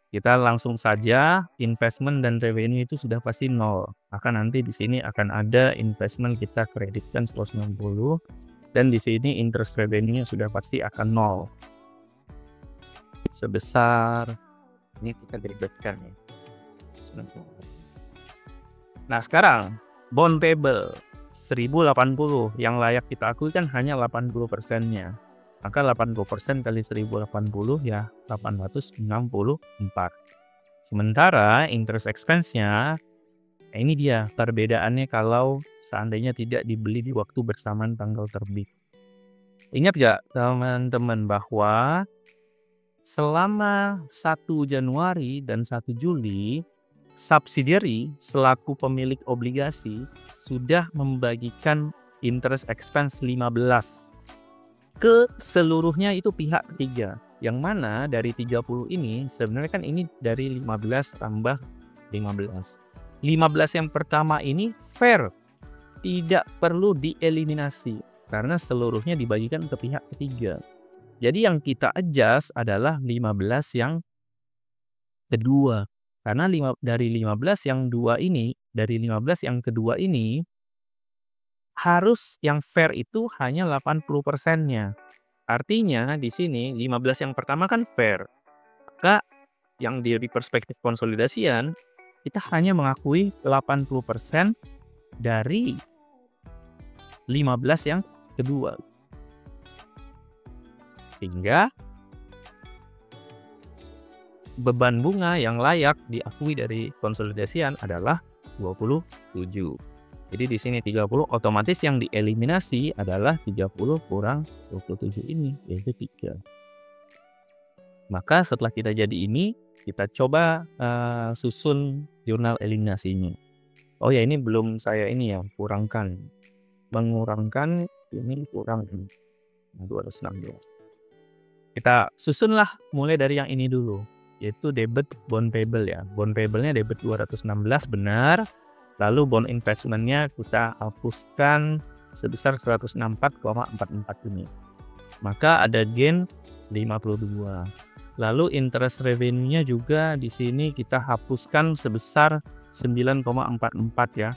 A: Kita langsung saja investment dan revenue itu sudah pasti 0. Maka nanti di sini akan ada investment kita kreditkan 160 dan di sini interest revenue-nya sudah pasti akan 0. Sebesar ini kita debitkan ya. Nah, sekarang bond payable 1080 yang layak kita akui kan hanya 80%-nya. Maka 80% kali 1080 ya 864. Sementara interest expense-nya, ini dia perbedaannya kalau seandainya tidak dibeli di waktu bersamaan tanggal terbit. Ingat gak teman-teman bahwa selama 1 Januari dan 1 Juli, subsidiary selaku pemilik obligasi sudah membagikan interest expense 15 ke seluruhnya itu pihak ketiga. Yang mana dari 30 ini sebenarnya kan ini dari 15 tambah 15. 15 yang pertama ini fair, tidak perlu dieliminasi karena seluruhnya dibagikan ke pihak ketiga. Jadi yang kita adjust adalah 15 yang kedua. Karena dari 15 yang kedua ini harus yang fair itu hanya 80%-nya. Artinya di sini 15 yang pertama kan fair. Maka yang dari perspektif konsolidasian kita hanya mengakui 80% dari 15 yang kedua. Sehingga beban bunga yang layak diakui dari konsolidasian adalah 27. Jadi di sini 30, otomatis yang dieliminasi adalah 30 kurang 27 ini, yaitu 3. Maka setelah kita jadi ini, kita coba susun jurnal eliminasinya. Oh ya, ini belum saya ini ya, mengurangkan ini kurang 216. Kita susunlah mulai dari yang ini dulu, yaitu debit bond payable ya. Bond payable-nya debit 216 benar. Lalu bond investment-nya kita hapuskan sebesar 164,44 ini. Maka ada gain 52. Lalu interest revenue-nya juga di sini kita hapuskan sebesar 9,44 ya.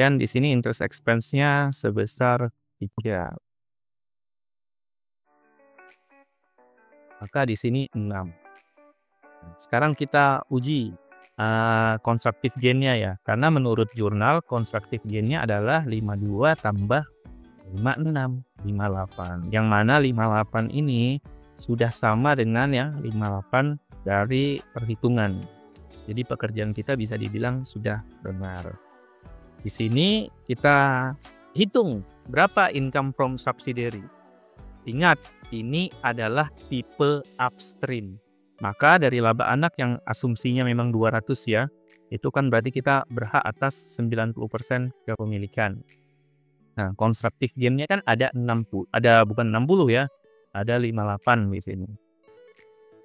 A: Dan di sini interest expense-nya sebesar 3. Maka di sini 6. Sekarang kita uji constructive gain-nya ya. Karena menurut jurnal constructive gain-nya adalah 52 tambah 56, 58. Yang mana 58 ini sudah sama dengan yang 58 dari perhitungan. Jadi pekerjaan kita bisa dibilang sudah benar. Di sini kita hitung berapa income from subsidiary. Ingat, ini adalah tipe upstream. Maka dari laba anak yang asumsinya memang 200 ya, itu kan berarti kita berhak atas 90% kepemilikan. Nah, constructive gain-nya kan ada 60, bukan 60 ya, ada 58 di sini.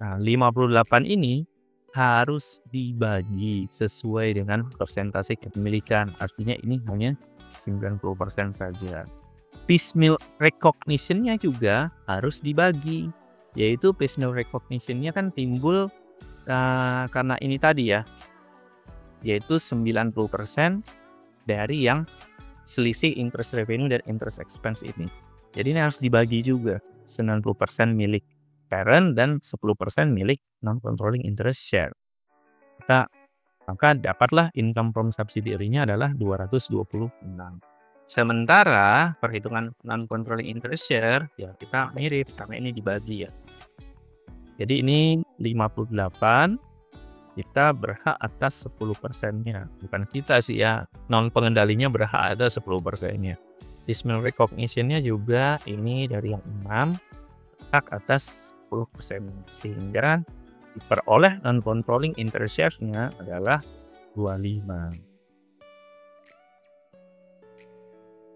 A: Nah, 58 ini harus dibagi sesuai dengan persentase kepemilikan. Artinya ini hanya 90% saja. Piecemeal recognition-nya juga harus dibagi. Yaitu piecemeal recognition-nya kan timbul karena ini tadi ya. Yaitu 90% dari yang selisih interest revenue dan interest expense ini. Jadi ini harus dibagi juga. 90% milik parent dan 10% milik non-controlling interest share. Maka dapatlah income from subsidiary-nya adalah 226. Sementara perhitungan non-controlling interest share ya kita mirip karena ini dibagi ya. Jadi ini 58, kita berhak atas 10%-nya. Bukan kita sih ya, non-pengendalinya berhak ada 10%-nya. Piecemeal recognition-nya juga ini dari yang 6, hak atas 10%, sehingga diperoleh non-controlling interest share-nya adalah 25.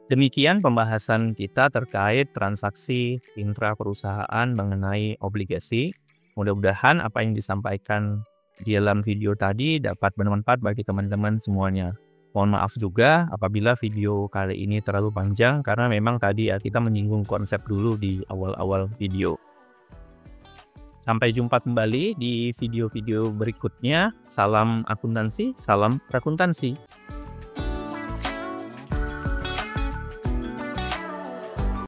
A: Demikian pembahasan kita terkait transaksi intra perusahaan mengenai obligasi. Mudah-mudahan apa yang disampaikan di dalam video tadi dapat bermanfaat bagi teman-teman semuanya. Mohon maaf juga apabila video kali ini terlalu panjang karena memang tadi ya kita menyinggung konsep dulu di awal-awal video. Sampai jumpa kembali di video-video berikutnya. Salam akuntansi, salam akuntansi.